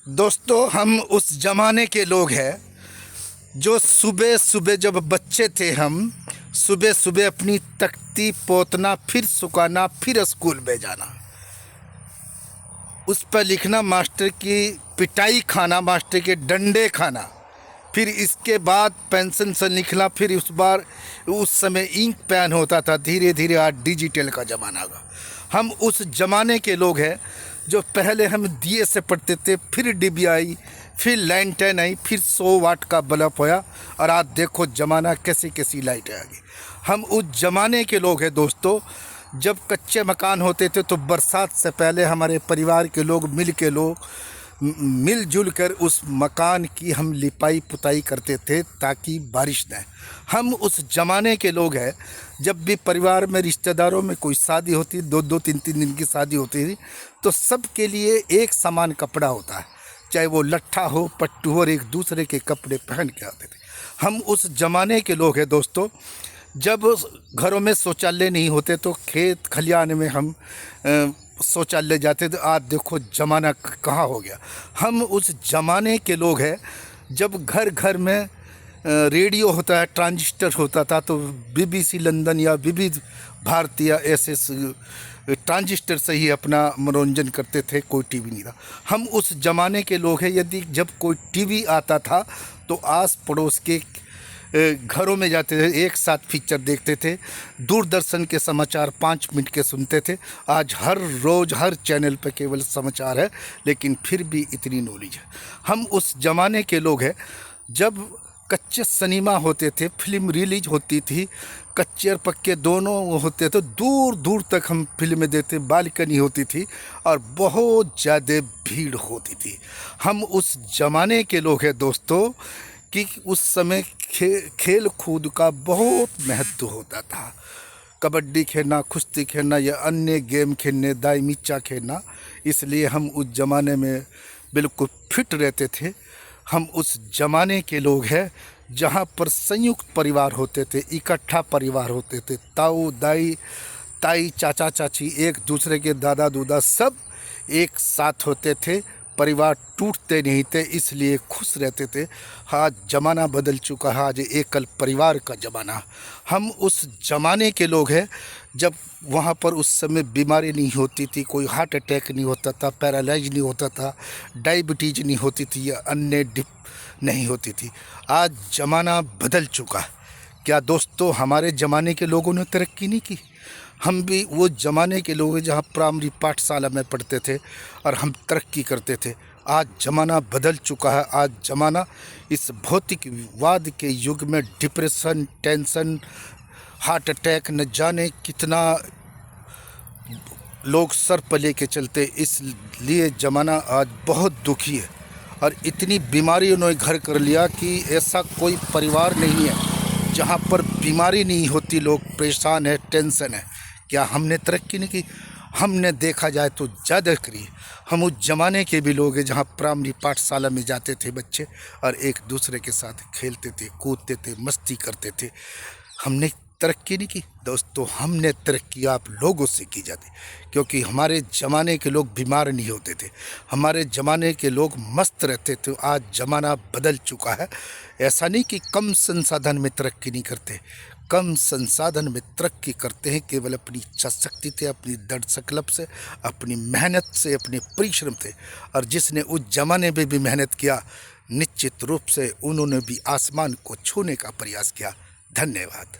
दोस्तों, हम उस ज़माने के लोग हैं जो सुबह सुबह जब बच्चे थे, हम सुबह सुबह अपनी तख्ती पोतना, फिर सुखाना, फिर स्कूल में जाना, उस पर लिखना, मास्टर की पिटाई खाना, मास्टर के डंडे खाना, फिर इसके बाद पेंसिल से लिखना, फिर उस समय इंक पेन होता था। धीरे धीरे आज डिजिटल का ज़माना आ गया। हम उस ज़माने के लोग हैं जो पहले हम दिए से पढ़ते थे, फिर डिबी आई, फिर लैंटर्न आई, फिर 100 वाट का बल्ब होया, और आज देखो ज़माना कैसी कैसी लाइटें आ गई। हम उस ज़माने के लोग हैं दोस्तों, जब कच्चे मकान होते थे तो बरसात से पहले हमारे परिवार के लोग मिलजुल कर उस मकान की हम लिपाई पुताई करते थे ताकि बारिश न आए। हम उस ज़माने के लोग हैं, जब भी परिवार में रिश्तेदारों में कोई शादी होती, 2-2 3-3 दिन की शादी होती थी, तो सबके लिए एक समान कपड़ा होता है, चाहे वो लट्ठा हो, पट्टू हो, और एक दूसरे के कपड़े पहन के आते थे। हम उस ज़माने के लोग हैं दोस्तों, जब घरों में शौचालय नहीं होते तो खेत खलियान में हम शौचालय जाते थे। आज देखो ज़माना कहाँ हो गया। हम उस ज़माने के लोग हैं जब घर घर में रेडियो होता है, ट्रांजिस्टर होता था, तो BBC लंदन या विविध भारती या ऐसे ट्रांजिस्टर से ही अपना मनोरंजन करते थे, कोई टीवी नहीं था। हम उस ज़माने के लोग हैं, यदि जब कोई टीवी आता था तो आस पड़ोस के घरों में जाते थे, एक साथ पिक्चर देखते थे, दूरदर्शन के समाचार 5 मिनट के सुनते थे। आज हर रोज़ हर चैनल पर केवल समाचार है, लेकिन फिर भी इतनी नॉलेज है। हम उस ज़माने के लोग हैं जब कच्चे सिनेमा होते थे, फिल्म रिलीज होती थी, कच्चे और पक्के दोनों होते थे, दूर दूर तक हम फिल्में देखते, बालकनी होती थी और बहुत ज़्यादा भीड़ होती थी। हम उस ज़माने के लोग हैं दोस्तों कि उस समय खेल कूद का बहुत महत्व होता था। कबड्डी खेलना, कुश्ती खेलना या अन्य गेम खेलने, दाई मिच्चा खेलना, इसलिए हम उस ज़माने में बिल्कुल फिट रहते थे। हम उस ज़माने के लोग हैं जहाँ पर संयुक्त परिवार होते थे, इकट्ठा परिवार होते थे, ताऊ दाई, ताई चाचा चाची, एक दूसरे के दादा दूदा सब एक साथ होते थे, परिवार टूटते नहीं थे, इसलिए खुश रहते थे। आज ज़माना बदल चुका है, आज एकल परिवार का ज़माना। हम उस ज़माने के लोग हैं जब वहाँ पर उस समय बीमारी नहीं होती थी, कोई हार्ट अटैक नहीं होता था, पैरालाइज नहीं होता था, डायबिटीज नहीं होती थी या अन्य डिप नहीं होती थी। आज ज़माना बदल चुका है। क्या दोस्तों हमारे ज़माने के लोगों ने तरक्की नहीं की? हम भी वो ज़माने के लोग हैं जहाँ प्राइमरी पाठशाला में पढ़ते थे और हम तरक्की करते थे। आज ज़माना बदल चुका है। आज ज़माना इस भौतिकवाद के युग में डिप्रेशन, टेंशन, हार्ट अटैक, न जाने कितना लोग सर पर लेके चलते, इसलिए ज़माना आज बहुत दुखी है और इतनी बीमारियों ने घर कर लिया कि ऐसा कोई परिवार नहीं है जहाँ पर बीमारी नहीं होती, लोग परेशान है, टेंशन है। क्या हमने तरक्की नहीं की? हमने देखा जाए तो ज़्यादा करी। हम उस ज़माने के भी लोग हैं जहाँ प्राइमरी पाठशाला में जाते थे बच्चे और एक दूसरे के साथ खेलते थे, कूदते थे, मस्ती करते थे। हमने तरक्की नहीं की दोस्तों, हमने तरक्की आप लोगों से की जाती, क्योंकि हमारे ज़माने के लोग बीमार नहीं होते थे, हमारे ज़माने के लोग मस्त रहते थे। आज ज़माना बदल चुका है। ऐसा नहीं कि कम संसाधन में तरक्की नहीं करते, कम संसाधन में तरक्की करते हैं केवल अपनी इच्छा शक्ति से, अपनी दृढ़ संकल्प से, अपनी मेहनत से, अपने परिश्रम से। और जिसने उस ज़माने में भी मेहनत किया, निश्चित रूप से उन्होंने भी आसमान को छूने का प्रयास किया। धन्यवाद।